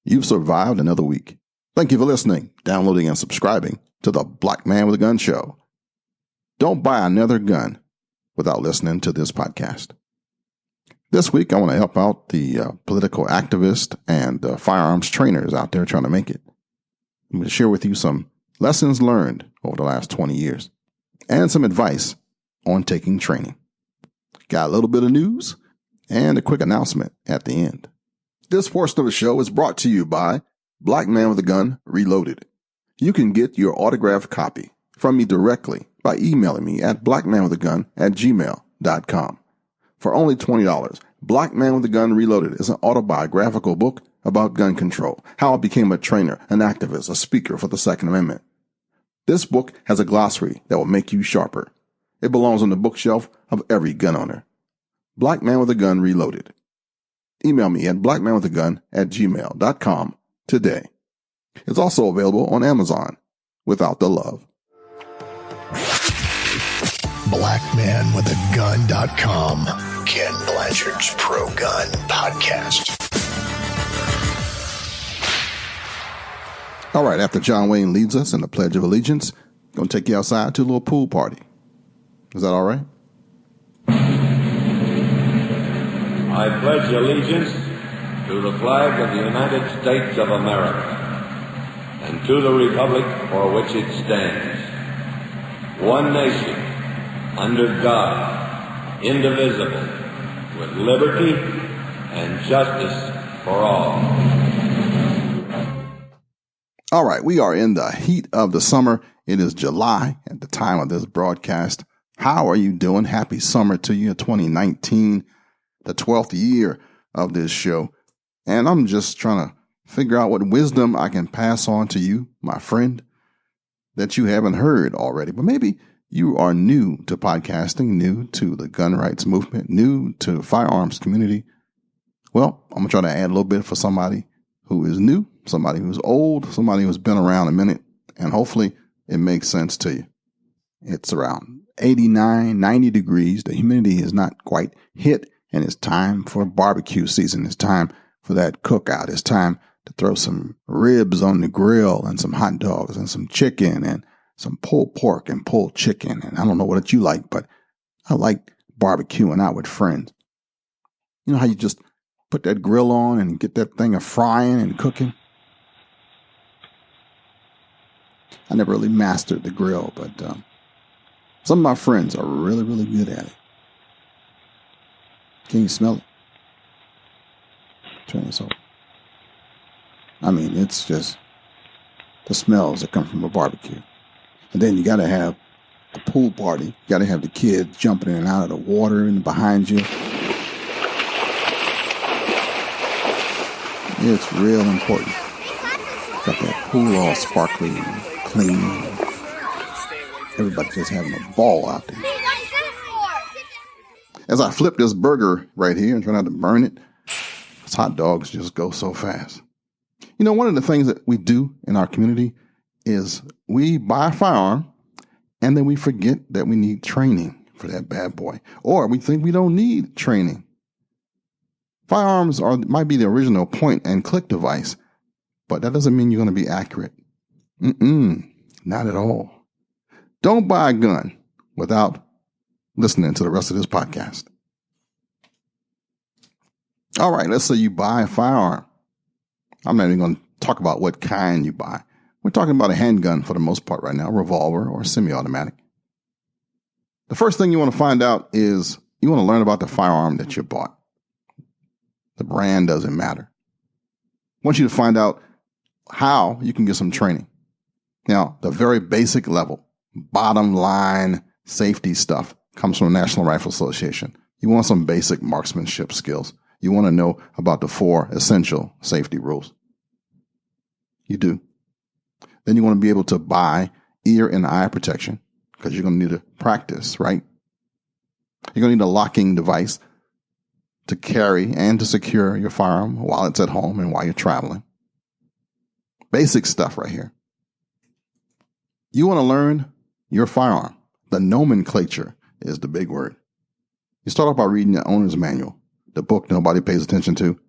You've survived another week. Thank you for listening, downloading, and subscribing to the Black Man with a Gun Show. Don't buy another gun without listening to this podcast. This week, I want to help out the political activists and firearms trainers out there trying to make it. I'm going to share with you some lessons learned over the last 20 years and some advice on taking training. Got a little bit of news and a quick announcement at the end. This portion of the show is brought to you by Black Man with a Gun Reloaded. You can get your autographed copy from me directly by emailing me at blackmanwithagun@gmail.com. For only $20, Black Man with a Gun Reloaded is an autobiographical book about gun control, how I became a trainer, an activist, a speaker for the Second Amendment. This book has a glossary that will make you sharper. It belongs on the bookshelf of every gun owner. Black Man with a Gun Reloaded. Email me at blackmanwithagun@gmail.com today. It's also available on Amazon without the love. Blackmanwithagun.com. Kenn Blanchard's Pro Gun Podcast. All right, after John Wayne leads us in the Pledge of Allegiance, I'm going to take you outside to a little pool party. Is that all right? I pledge allegiance to the flag of the United States of America and to the republic for which it stands, one nation, under God, indivisible, with liberty and justice for all. All right, we are in the heat of the summer. It is July at the time of this broadcast. How are you doing? Happy summer to you, 2019, the 12th year of this show. And I'm just trying to figure out what wisdom I can pass on to you, my friend, that you haven't heard already. But maybe you are new to podcasting, new to the gun rights movement, new to the firearms community. Well, I'm going to try to add a little bit for somebody who is new, somebody who's old, somebody who's been around a minute, and hopefully it makes sense to you. It's around 89, 90 degrees. The humidity is not quite hit, and it's time for barbecue season. It's time for that cookout. It's time to throw some ribs on the grill and some hot dogs and some chicken and some pulled pork and pulled chicken. And I don't know what you like, but I like barbecuing out with friends. You know how you just put that grill on and get that thing a frying and cooking? I never really mastered the grill, but some of my friends are really, really good at it. Can you smell it? Turn this over. I mean, it's just the smells that come from a barbecue. And then you got to have the pool party. You got to have the kids jumping in and out of the water and behind you. It's real important. Got that pool all sparkly and clean. Everybody just having a ball out there. As I flip this burger right here and try not to burn it, those hot dogs just go so fast. You know, one of the things that we do in our community is we buy a firearm and then we forget that we need training for that bad boy. Or we think we don't need training. Firearms might be the original point and click device, but that doesn't mean you're going to be accurate. Not at all. Don't buy a gun without listening to the rest of this podcast. All right, let's say you buy a firearm. I'm not even going to talk about what kind you buy. We're talking about a handgun for the most part right now, revolver or semi-automatic. The first thing you want to find out is you want to learn about the firearm that you bought. The brand doesn't matter. I want you to find out how you can get some training. Now, the very basic level, bottom line safety stuff comes from the National Rifle Association. You want some basic marksmanship skills. You want to know about the 4 essential safety rules. You do. Then you want to be able to buy ear and eye protection because you're going to need to practice, right? You're going to need a locking device to carry and to secure your firearm while it's at home and while you're traveling. Basic stuff right here. You want to learn your firearm. The nomenclature is the big word. You start off by reading the owner's manual, the book nobody pays attention to.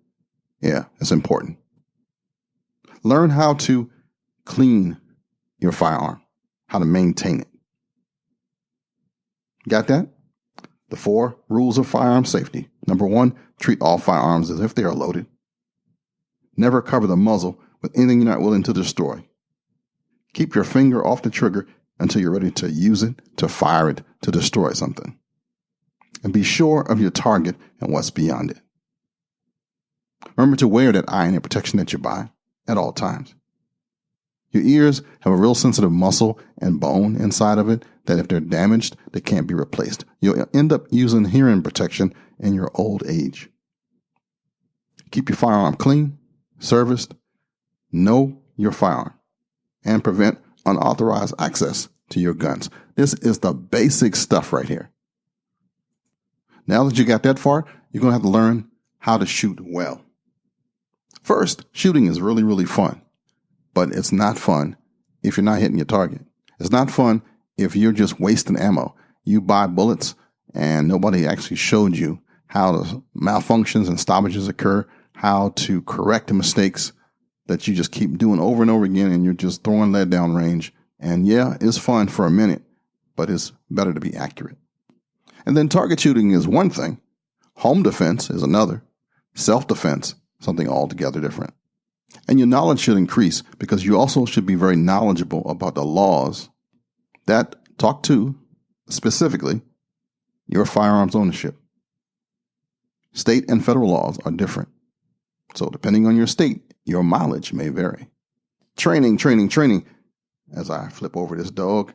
Yeah, it's important. Learn how to clean your firearm, how to maintain it. Got that? The 4 rules of firearm safety. Number 1, treat all firearms as if they are loaded. Never cover the muzzle with anything you're not willing to destroy. Keep your finger off the trigger until you're ready to use it, to fire it, to destroy something. And be sure of your target and what's beyond it. Remember to wear that eye and ear protection that you buy at all times. Your ears have a real sensitive muscle and bone inside of it that if they're damaged, they can't be replaced. You'll end up using hearing protection in your old age. Keep your firearm clean, serviced, know your firearm, and prevent unauthorized access to your guns. This is the basic stuff right here. Now that you got that far, you're going to have to learn how to shoot well. First, shooting is really, really fun. But it's not fun if you're not hitting your target. It's not fun if you're just wasting ammo. You buy bullets and nobody actually showed you how the malfunctions and stoppages occur, how to correct the mistakes that you just keep doing over and over again, and you're just throwing lead down range. And yeah, it's fun for a minute, but it's better to be accurate. And then target shooting is one thing. Home defense is another. Self-defense, something altogether different. And your knowledge should increase because you also should be very knowledgeable about the laws that talk to, specifically, your firearms ownership. State and federal laws are different. So depending on your state, your mileage may vary. Training. As I flip over this dog.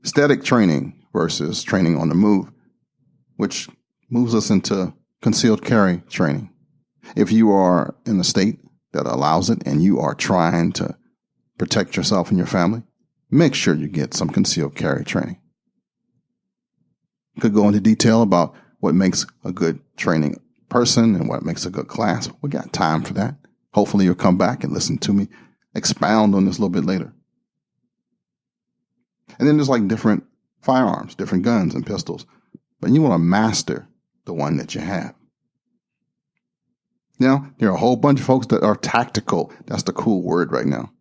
Static training versus training on the move, which moves us into concealed carry training. If you are in a state that allows it and you are trying to protect yourself and your family, make sure you get some concealed carry training. Could go into detail about what makes a good training person and what makes a good class. We got time for that. Hopefully you'll come back and listen to me expound on this a little bit later. And then there's like different firearms, different guns and pistols, but you want to master the one that you have. Now, there are a whole bunch of folks that are tactical. That's the cool word right now.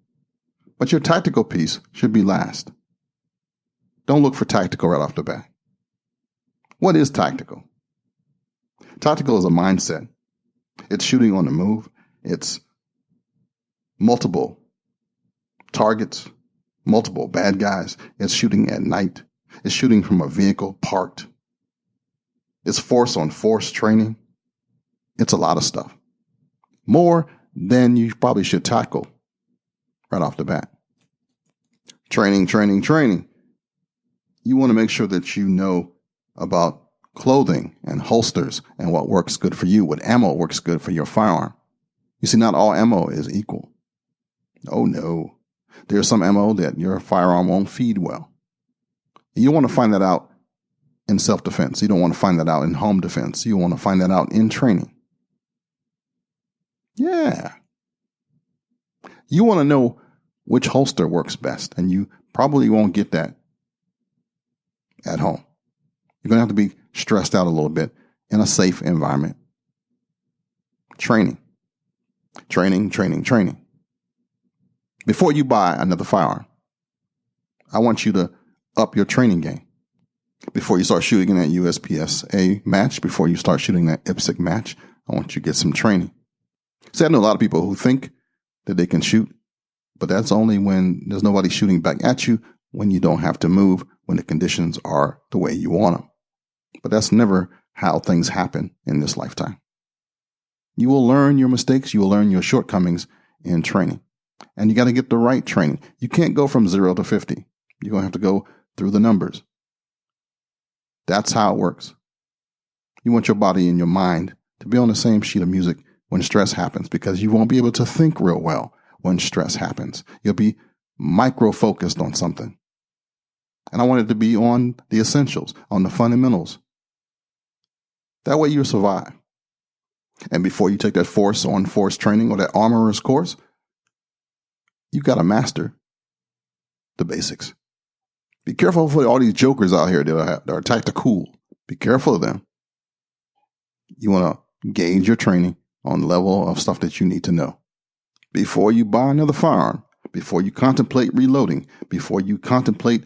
But your tactical piece should be last. Don't look for tactical right off the bat. What is tactical? Tactical is a mindset. It's shooting on the move. It's multiple targets, multiple bad guys. It's shooting at night. It's shooting from a vehicle parked. It's force on force training. It's a lot of stuff. More than you probably should tackle right off the bat. Training. You want to make sure that you know about clothing and holsters and what works good for you, what ammo works good for your firearm. You see, not all ammo is equal. Oh no. There's some ammo that your firearm won't feed well. You want to find that out in self-defense. You don't want to find that out in home defense. You want to find that out in training. Yeah. You want to know which holster works best, and you probably won't get that at home. You're going to have to be stressed out a little bit in a safe environment. Training. Before you buy another firearm, I want you to up your training game. Before you start shooting in that USPSA match, before you start shooting that IPSC match, I want you to get some training. See, I know a lot of people who think that they can shoot, but that's only when there's nobody shooting back at you, when you don't have to move, when the conditions are the way you want them. But that's never how things happen in this lifetime. You will learn your mistakes. You will learn your shortcomings in training. And you got to get the right training. You can't go from 0 to 50. You're going to have to go through the numbers. That's how it works. You want your body and your mind to be on the same sheet of music when stress happens, because you won't be able to think real well when stress happens. You'll be micro-focused on something. And I want it to be on the essentials, on the fundamentals. That way you'll survive. And before you take that force on force training or that armorer's course, you got to master the basics. Be careful for all these jokers out here that are tactical. Be careful of them. You want to gauge your training on the level of stuff that you need to know. before you buy another firearm, before you contemplate reloading, before you contemplate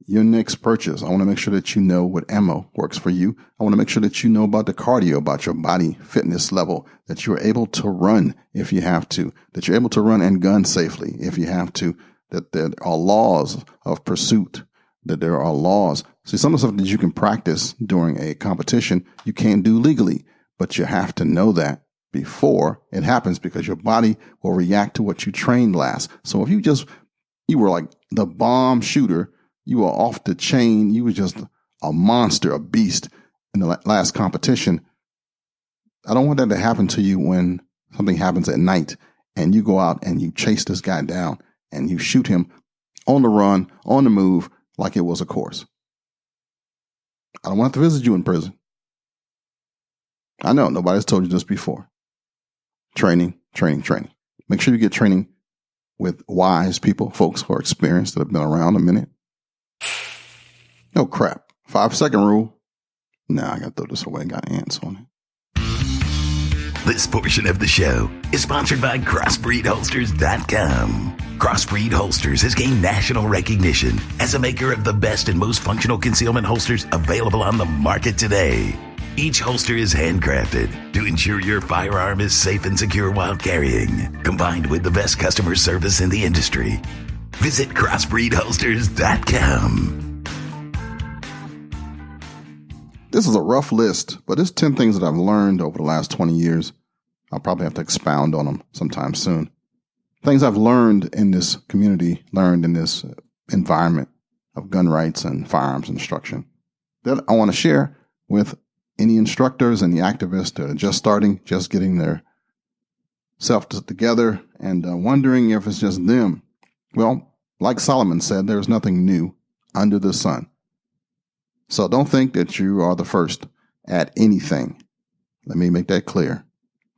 your next purchase. I want to make sure that you know what ammo works for you. I want to make sure that you know about the cardio, about your body fitness level, that you're able to run if you have to, that you're able to run and gun safely if you have to, that there are laws of pursuit, that there are laws. See, some of the stuff that you can practice during a competition, you can't do legally, but you have to know that before it happens because your body will react to what you trained last. So if you were like the bomb shooter, you were off the chain, you were just a monster, a beast in the last competition. I don't want that to happen to you when something happens at night and you go out and you chase this guy down and you shoot him on the run, on the move, like it was a course. I don't want to visit you in prison. I know nobody's told you this before. Training. Make sure you get training with wise people, folks who are experienced, that have been around a minute. No crap. 5-second rule. Nah, I got to throw this away. Got ants on it. This portion of the show is sponsored by CrossbreedHolsters.com. Crossbreed Holsters has gained national recognition as a maker of the best and most functional concealment holsters available on the market today. Each holster is handcrafted to ensure your firearm is safe and secure while carrying, combined with the best customer service in the industry. Visit CrossbreedHolsters.com. This is a rough list, but it's 10 things that I've learned over the last 20 years. I'll probably have to expound on them sometime soon. Things I've learned in this community, learned in this environment of gun rights and firearms instruction that I want to share with any instructors and the activists that are just starting, just getting their self together and wondering if it's just them. Well, like Solomon said, there's nothing new under the sun. So don't think that you are the first at anything. Let me make that clear.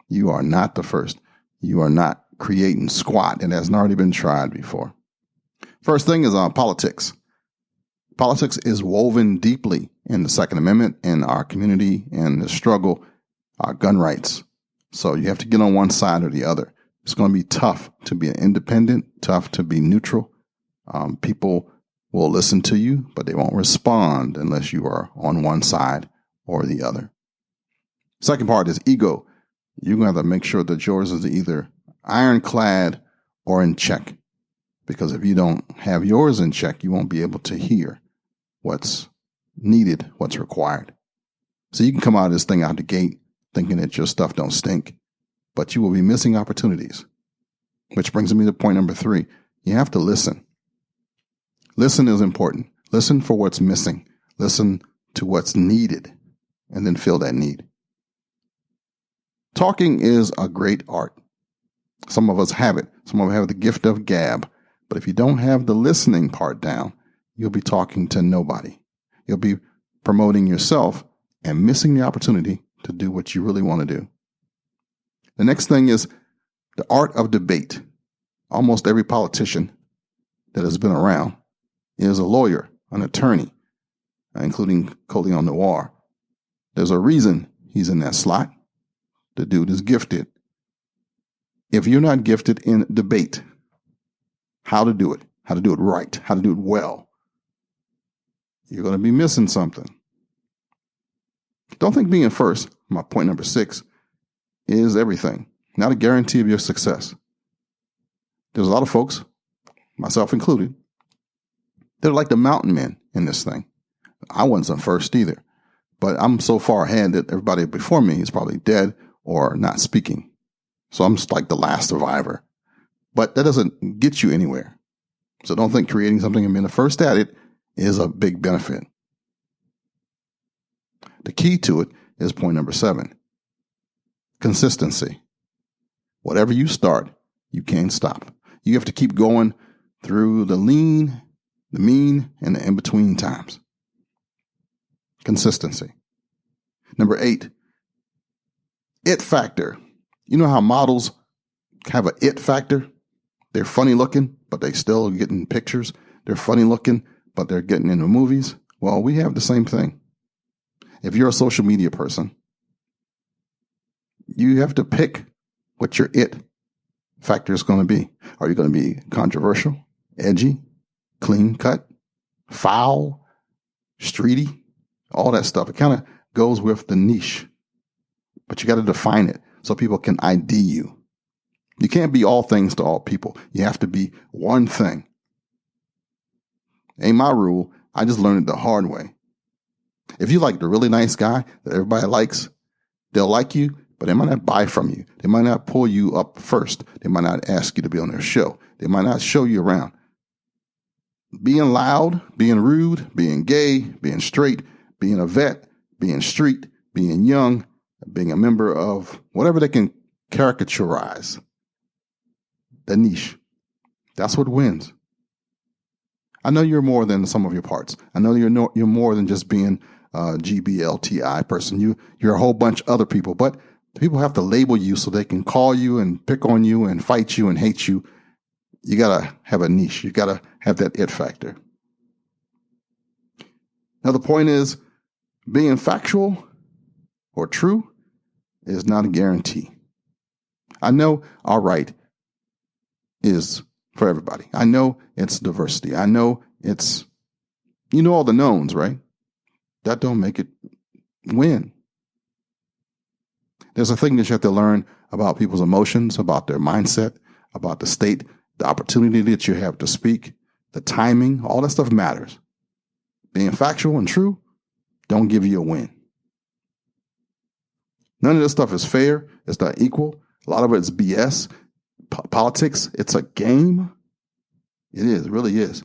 You are not the first. You are not creating squat. It hasn't already been tried before. First thing is politics. Politics is woven deeply in the Second Amendment, in our community, in the struggle, our gun rights. So you have to get on one side or the other. It's going to be tough to be independent, tough to be neutral. People will listen to you, but they won't respond unless you are on one side or the other. Second part is ego. You're going to have to make sure that yours is either ironclad or in check. Because if you don't have yours in check, you won't be able to hear what's needed, what's required. So you can come out of this thing out the gate thinking that your stuff don't stink, but you will be missing opportunities. Which brings me to point number 3. You have to listen. Listen is important. Listen for what's missing. Listen to what's needed, and then fill that need. Talking is a great art. Some of us have it. Some of us have the gift of gab. But if you don't have the listening part down, you'll be talking to nobody. You'll be promoting yourself and missing the opportunity to do what you really want to do. The next thing is the art of debate. Almost every politician that has been around is a lawyer, an attorney, including Coleon Noir. There's a reason he's in that slot. The dude is gifted. If you're not gifted in debate, how to do it right, how to do it well, you're going to be missing something. Don't think being first, my point number 6, is everything. Not a guarantee of your success. There's a lot of folks, myself included, they're like the mountain men in this thing. I wasn't first either, but I'm so far ahead that everybody before me is probably dead or not speaking. So I'm just like the last survivor. But that doesn't get you anywhere. So don't think creating something and being the first at it is a big benefit. The key to it is point number 7. Consistency. Whatever you start, you can't stop. You have to keep going through the lean, the mean, and the in-between times. Consistency. Number 8, it factor. You know how models have an it factor? They're funny looking, but they still getting pictures. They're funny looking, but they're getting into movies. Well, we have the same thing. If you're a social media person, you have to pick what your it factor is going to be. Are you going to be controversial, edgy, clean cut, foul, streety, all that stuff? It kind of goes with the niche, but you got to define it so people can ID you. You can't be all things to all people. You have to be one thing. Ain't my rule. I just learned it the hard way. If you like the really nice guy that everybody likes, they'll like you, but they might not buy from you. They might not pull you up first. They might not ask you to be on their show. They might not show you around. Being loud, being rude, being gay, being straight, being a vet, being street, being young, being a member of whatever they can caricaturize. The niche. That's what wins. I know you're more than the sum of your parts. I know you're more than just being a GBLTI person. You're a whole bunch of other people, but people have to label you so they can call you and pick on you and fight you and hate you. You got to have a niche. You got to have that it factor. Now, the point is, being factual or true is not a guarantee. I know our right is for everybody. I know it's diversity. I know it's, all the knowns, right? That don't make it win. There's a thing that you have to learn about people's emotions, about their mindset, about the state, the opportunity that you have to speak, the timing, all that stuff matters. Being factual and true don't give you a win. None of this stuff is fair. It's not equal. A lot of it is BS. Politics, it's a game. It is, it really is.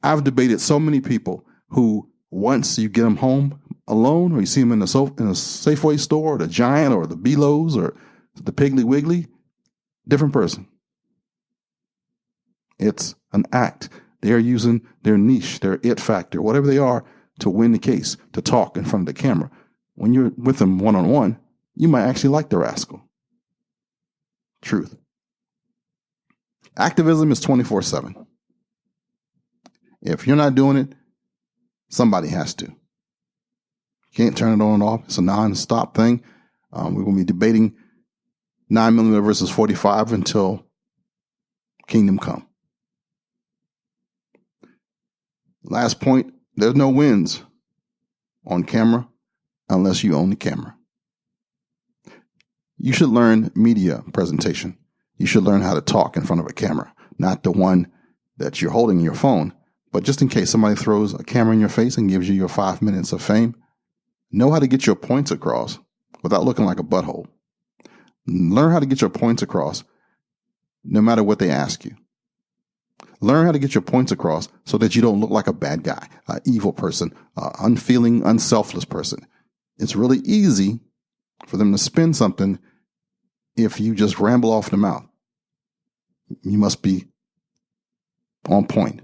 I've debated so many people who, once you get them home alone, or you see them in a Safeway store, or the Giant, or the Belo's, or the Piggly Wiggly, different person. It's an act. They're using their niche, their it factor, whatever they are, to win the case, to talk in front of the camera. When you're with them one-on-one, you might actually like the rascal. Truth. Activism is 24/7. If you're not doing it, somebody has to. You can't turn it on and off. It's a non-stop thing. We're going to be debating 9mm versus 45 until kingdom come. Last point, there's no wins on camera unless you own the camera. You should learn media presentation. You should learn how to talk in front of a camera, not the one that you're holding in your phone, but just in case somebody throws a camera in your face and gives you your 5 minutes of fame, know how to get your points across without looking like a butthole. Learn how to get your points across no matter what they ask you. Learn how to get your points across so that you don't look like a bad guy, an evil person, an unfeeling, unselfless person. It's really easy for them to spin something if you just ramble off the mouth. You must be on point.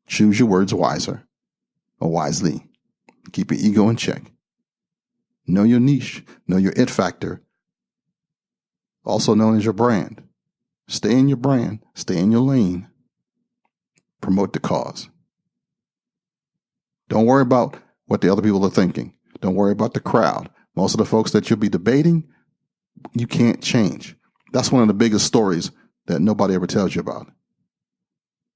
Choose your words wiser or wisely. Keep your ego in check. Know your niche. Know your it factor, also known as your brand. Stay in your brand. Stay in your lane. Promote the cause. Don't worry about what the other people are thinking. Don't worry about the crowd. Most of the folks that you'll be debating, you can't change. That's one of the biggest stories that nobody ever tells you about.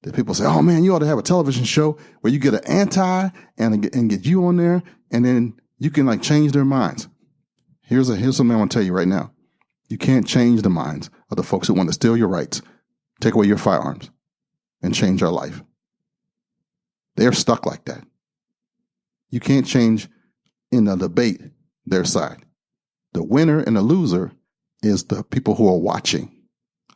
That people say, oh man, you ought to have a television show where you get an anti and get you on there, and then you can like change their minds. Here's something I want to tell you right now. You can't change the minds of the folks who want to steal your rights, take away your firearms, and change our life. They're stuck like that. You can't change in a debate their side. The winner and the loser is the people who are watching.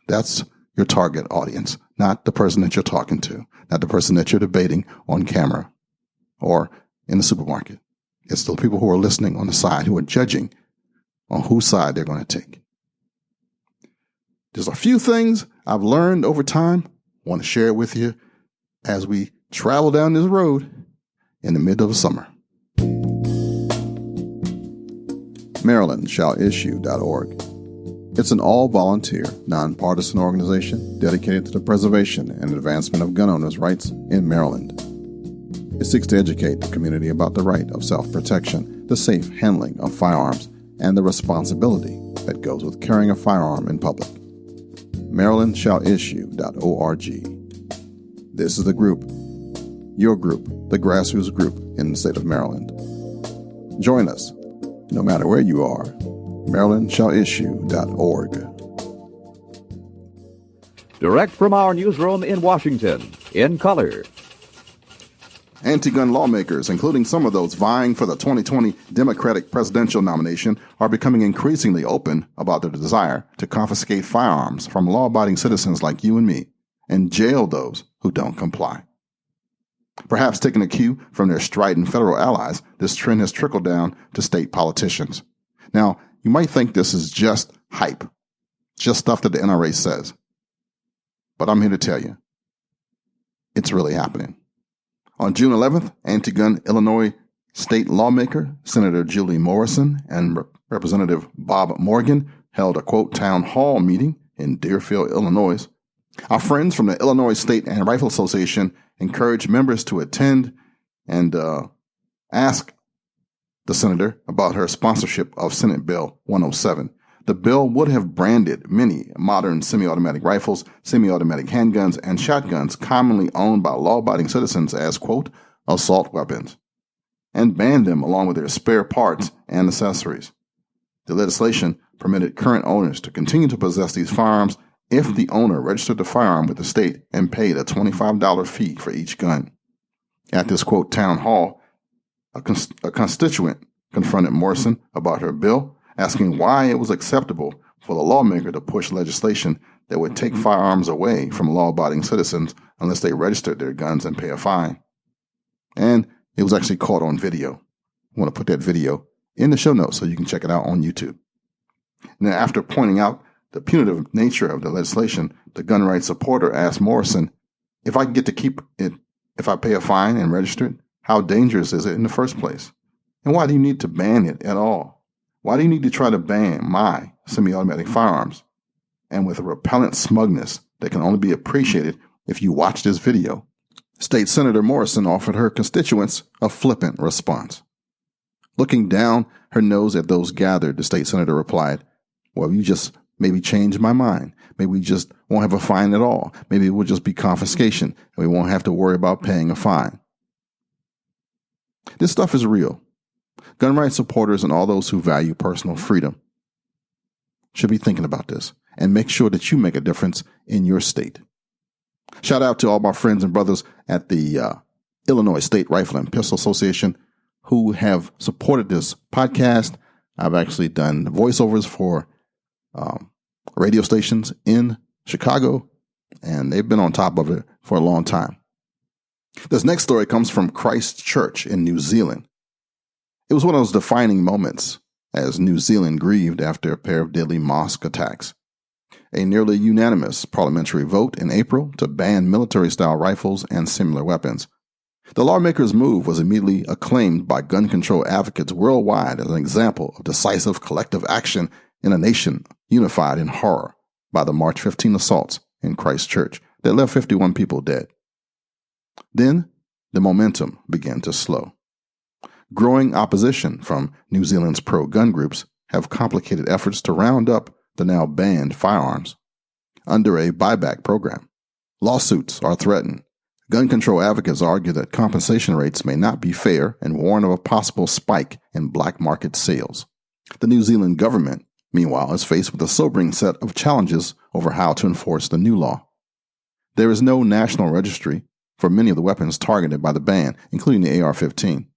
That's your target audience, not the person that you're talking to, not the person that you're debating on camera or in the supermarket. It's the people who are listening on the side, who are judging on whose side they're going to take. There's a few things I've learned over time. I want to share it with you as we travel down this road in the middle of summer. MarylandShallIssue.org. It's an all-volunteer, nonpartisan organization dedicated to the preservation and advancement of gun owners' rights in Maryland. It seeks to educate the community about the right of self-protection, the safe handling of firearms, and the responsibility that goes with carrying a firearm in public. MarylandShallIssue.org. This is the group, your group, the grassroots group in the state of Maryland. Join us, no matter where you are. MarylandShallIssue.org. Direct from our newsroom in Washington, in color. Anti-gun lawmakers, including some of those vying for the 2020 Democratic presidential nomination, are becoming increasingly open about their desire to confiscate firearms from law-abiding citizens like you and me and jail those who don't comply. Perhaps taking a cue from their strident federal allies, this trend has trickled down to state politicians. Now, you might think this is just hype, just stuff that the NRA says. But I'm here to tell you, it's really happening. On June 11th, anti-gun Illinois state lawmaker Senator Julie Morrison and Representative Bob Morgan held a, quote, town hall meeting in Deerfield, Illinois. Our friends from the Illinois State and Rifle Association encouraged members to attend and ask the senator about her sponsorship of Senate Bill 107. The bill would have branded many modern semi-automatic rifles, semi-automatic handguns, and shotguns commonly owned by law-abiding citizens as, quote, assault weapons, and banned them along with their spare parts and accessories. The legislation permitted current owners to continue to possess these firearms if the owner registered the firearm with the state and paid a $25 fee for each gun. At this, quote, town hall, a constituent confronted Morrison about her bill, asking why it was acceptable for the lawmaker to push legislation that would take firearms away from law-abiding citizens unless they registered their guns and pay a fine. And it was actually caught on video. I want to put that video in the show notes so you can check it out on YouTube. Now, after pointing out the punitive nature of the legislation, the gun rights supporter asked Morrison, if I get to keep it, if I pay a fine and register it, how dangerous is it in the first place? And why do you need to ban it at all? Why do you need to try to ban my semi-automatic firearms? And with a repellent smugness that can only be appreciated if you watch this video, State Senator Morrison offered her constituents a flippant response. Looking down her nose at those gathered, the state senator replied, well, you just maybe change my mind. Maybe we just won't have a fine at all. Maybe it will just be confiscation and we won't have to worry about paying a fine. This stuff is real. Gun rights supporters and all those who value personal freedom should be thinking about this and make sure that you make a difference in your state. Shout out to all my friends and brothers at the Illinois State Rifle and Pistol Association who have supported this podcast. I've actually done voiceovers for radio stations in Chicago, and they've been on top of it for a long time. This next story comes from Christchurch in New Zealand. It was one of those defining moments as New Zealand grieved after a pair of deadly mosque attacks. A nearly unanimous parliamentary vote in April to ban military-style rifles and similar weapons. The lawmakers' move was immediately acclaimed by gun control advocates worldwide as an example of decisive collective action in a nation unified in horror by the March 15 assaults in Christchurch that left 51 people dead. Then the momentum began to slow. Growing opposition from New Zealand's pro-gun groups have complicated efforts to round up the now banned firearms under a buyback program. Lawsuits are threatened. Gun control advocates argue that compensation rates may not be fair and warn of a possible spike in black market sales. The New Zealand government, meanwhile, is faced with a sobering set of challenges over how to enforce the new law. There is no national registry for many of the weapons targeted by the ban, including the AR-15.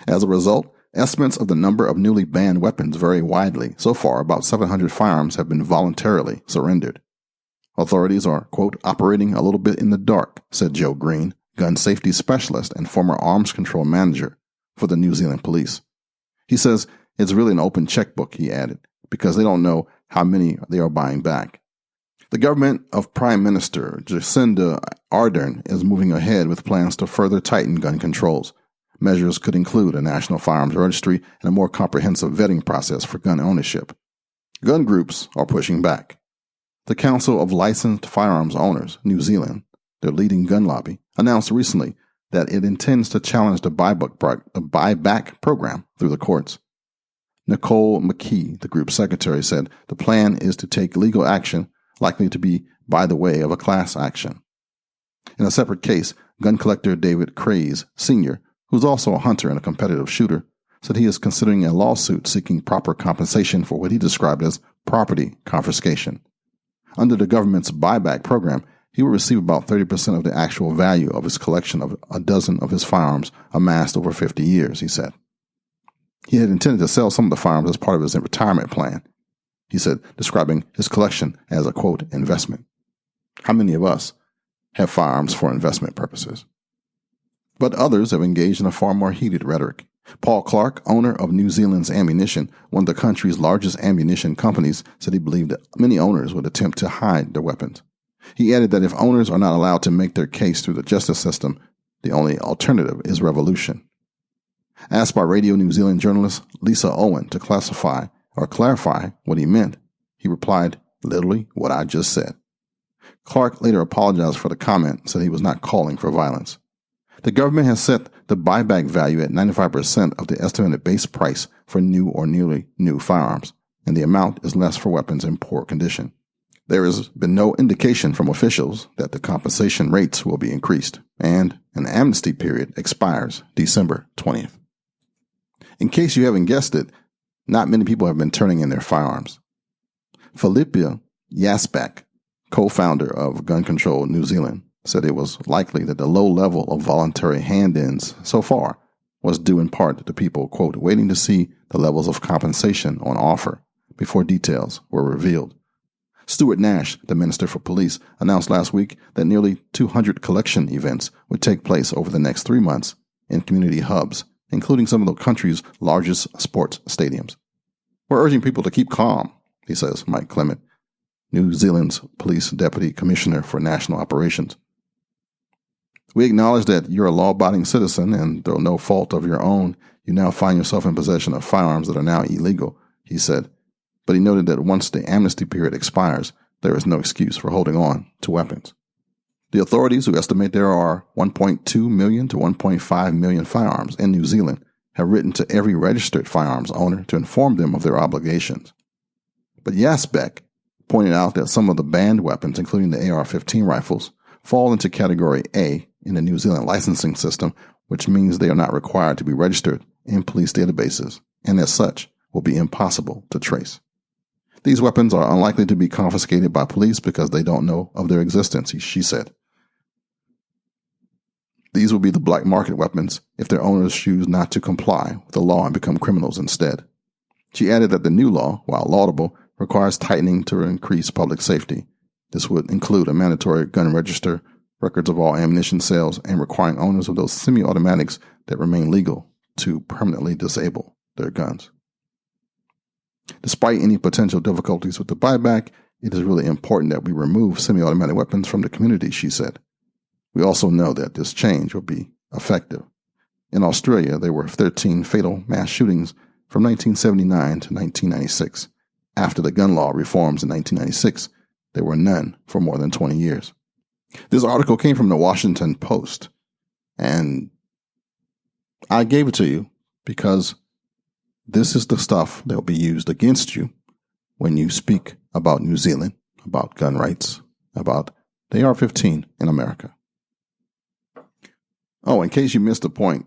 As a result, estimates of the number of newly banned weapons vary widely. So far, about 700 firearms have been voluntarily surrendered. Authorities are, quote, operating a little bit in the dark, said Joe Green, gun safety specialist and former arms control manager for the New Zealand police. He says it's really an open checkbook, he added, because they don't know how many they are buying back. The government of Prime Minister Jacinda Ardern is moving ahead with plans to further tighten gun controls. Measures could include a national firearms registry and a more comprehensive vetting process for gun ownership. Gun groups are pushing back. The Council of Licensed Firearms Owners, New Zealand, their leading gun lobby, announced recently that it intends to challenge the buyback program through the courts. Nicole McKee, the group's secretary, said the plan is to take legal action likely to be by the way of a class action. In a separate case, gun collector David Craze, Sr., who's also a hunter and a competitive shooter, said he is considering a lawsuit seeking proper compensation for what he described as property confiscation. Under the government's buyback program, he would receive about 30% of the actual value of his collection of a dozen of his firearms amassed over 50 years, he said. He had intended to sell some of the firearms as part of his retirement plan, he said, describing his collection as a, quote, investment. How many of us have firearms for investment purposes? But others have engaged in a far more heated rhetoric. Paul Clark, owner of New Zealand's Ammunition, one of the country's largest ammunition companies, said he believed that many owners would attempt to hide their weapons. He added that if owners are not allowed to make their case through the justice system, the only alternative is revolution. Asked by Radio New Zealand journalist Lisa Owen to clarify what he meant, he replied, literally what I just said. Clark later apologized for the comment and said he was not calling for violence. The government has set the buyback value at 95% of the estimated base price for new or nearly new firearms, and the amount is less for weapons in poor condition. There has been no indication from officials that the compensation rates will be increased, and an amnesty period expires December 20th. In case you haven't guessed it, not many people have been turning in their firearms. Philippa Jasbak, co-founder of Gun Control New Zealand, said it was likely that the low level of voluntary hand-ins so far was due in part to people, quote, waiting to see the levels of compensation on offer before details were revealed. Stuart Nash, the Minister for Police, announced last week that nearly 200 collection events would take place over the next 3 months in community hubs, including some of the country's largest sports stadiums. We're urging people to keep calm, he says, Mike Clement, New Zealand's Police Deputy Commissioner for National Operations. We acknowledge that you're a law-abiding citizen, and though no fault of your own, you now find yourself in possession of firearms that are now illegal, he said. But he noted that once the amnesty period expires, there is no excuse for holding on to weapons. The authorities, who estimate there are 1.2 million to 1.5 million firearms in New Zealand, have written to every registered firearms owner to inform them of their obligations. But Jasbek pointed out that some of the banned weapons, including the AR-15 rifles, fall into Category A in the New Zealand licensing system, which means they are not required to be registered in police databases, and as such, will be impossible to trace. These weapons are unlikely to be confiscated by police because they don't know of their existence, she said. These will be the black market weapons if their owners choose not to comply with the law and become criminals instead. She added that the new law, while laudable, requires tightening to increase public safety. This would include a mandatory gun register, records of all ammunition sales, and requiring owners of those semi-automatics that remain legal to permanently disable their guns. Despite any potential difficulties with the buyback, it is really important that we remove semi-automatic weapons from the community, she said. We also know that this change will be effective. In Australia, there were 13 fatal mass shootings from 1979 to 1996. After the gun law reforms in 1996, there were none for more than 20 years. This article came from the Washington Post, and I gave it to you because this is the stuff that will be used against you when you speak about New Zealand, about gun rights, about the AR-15 in America. Oh, in case you missed the point,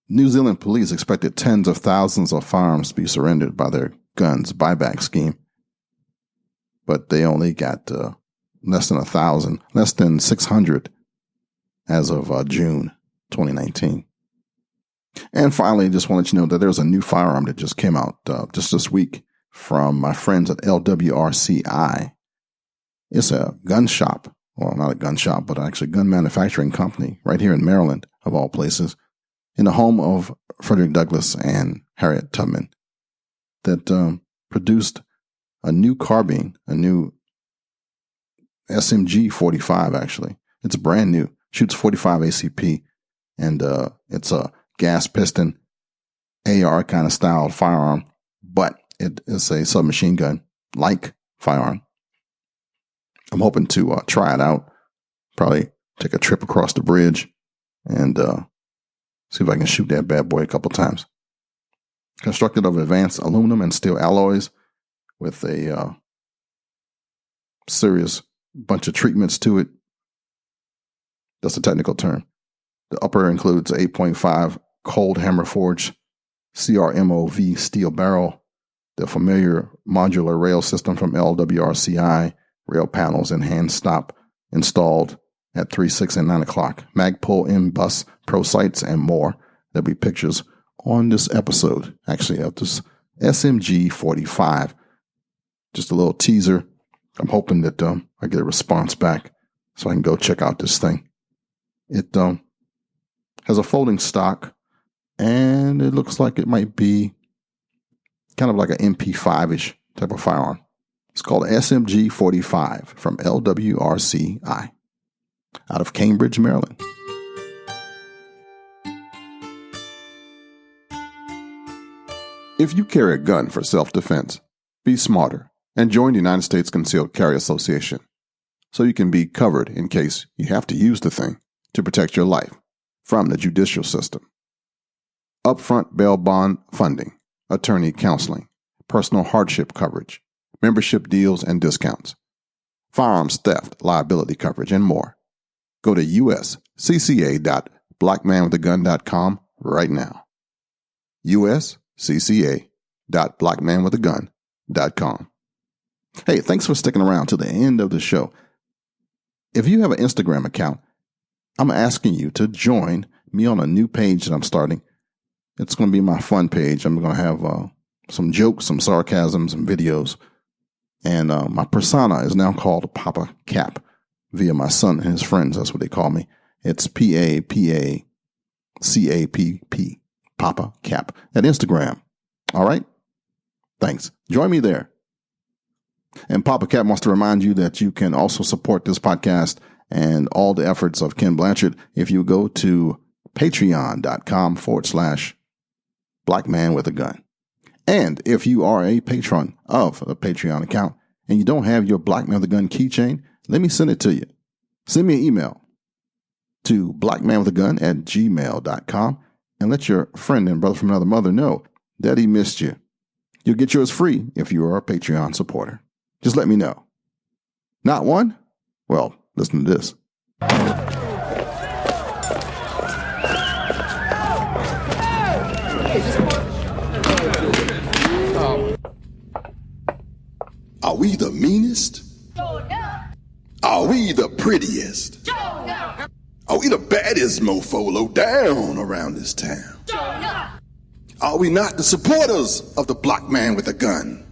New Zealand police expected tens of thousands of firearms to be surrendered by their guns buyback scheme, but they only got less than 1,000, less than 600 as of June 2019. And finally, just want to let you know that there's a new firearm that just came out just this week from my friends at LWRCI. It's a gun shop, well, not a gun shop, but actually a gun manufacturing company right here in Maryland, of all places, in the home of Frederick Douglass and Harriet Tubman, that produced a new carbine, a new SMG 45, actually. It's brand new, shoots 45 ACP, and it's a gas piston AR kind of style firearm, but it is a submachine gun like firearm. I'm hoping to try it out, probably take a trip across the bridge and see if I can shoot that bad boy a couple times. Constructed of advanced aluminum and steel alloys with a serious bunch of treatments to it. That's a technical term. The upper includes 8.5 cold hammer forged CRMOV steel barrel, the familiar modular rail system from LWRCI, rail panels and hand stop installed at 3, 6, and 9 o'clock, Magpul in bus, pro sights, and more. There'll be pictures on this episode, actually, of this SMG 45. Just a little teaser. I'm hoping that I get a response back so I can go check out this thing. It has a folding stock, and it looks like it might be kind of like an MP5-ish type of firearm. It's called SMG 45 from LWRCI out of Cambridge, Maryland. If you carry a gun for self-defense, be smarter and join the United States Concealed Carry Association so you can be covered in case you have to use the thing to protect your life from the judicial system. Upfront bail bond funding, attorney counseling, personal hardship coverage, membership deals and discounts, firearms theft, liability coverage, and more. Go to uscca.blackmanwithagun.com right now. uscca.blackmanwithagun.com. Hey, thanks for sticking around to the end of the show. If you have an Instagram account, I'm asking you to join me on a new page that I'm starting. It's going to be my fun page. I'm going to have some jokes, some sarcasm, some videos. And my persona is now called Papa Cap via my son and his friends. That's what they call me. It's PAPACAPP, Papa Cap, at Instagram. All right? Thanks. Join me there. And Papa Cap wants to remind you that you can also support this podcast and all the efforts of Kenn Blanchard if you go to patreon.com/blackmanwithagun. And if you are a patron of the Patreon account and you don't have your Black Man with a Gun keychain, let me send it to you. Send me an email to blackmanwithagun@gmail.com and let your friend and brother from another mother know that he missed you. You'll get yours free if you are a Patreon supporter. Just let me know. Not one? Well, listen to this. Are we the meanest? Are we the prettiest? Are we the baddest mofo low down around this town? Are we not the supporters of the Black Man with a Gun?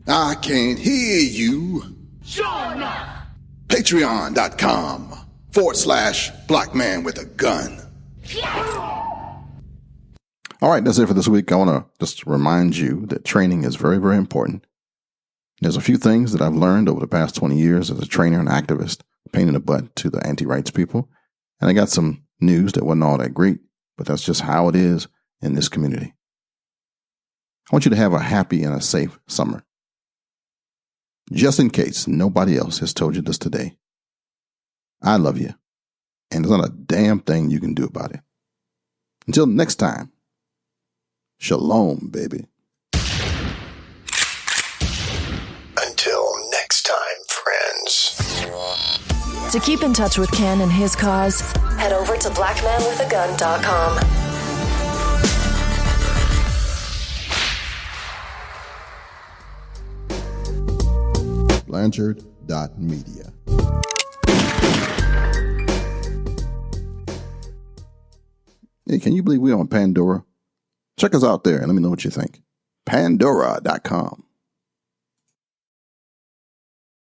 I can't hear you. Patreon.com/blackmanwithagun. All right, that's it for this week. I want to just remind you that training is very, very important. There's a few things that I've learned over the past 20 years as a trainer and activist, pain in the butt to the anti-rights people. And I got some news that wasn't all that great, but that's just how it is in this community. I want you to have a happy and a safe summer. Just in case nobody else has told you this today, I love you, and there's not a damn thing you can do about it. Until next time, shalom, baby. Until next time, friends. To keep in touch with Kenn and his cause, head over to blackmanwithagun.com. Blanchard.media. Hey, can you believe we're on Pandora? Check us out there and let me know what you think. Pandora.com.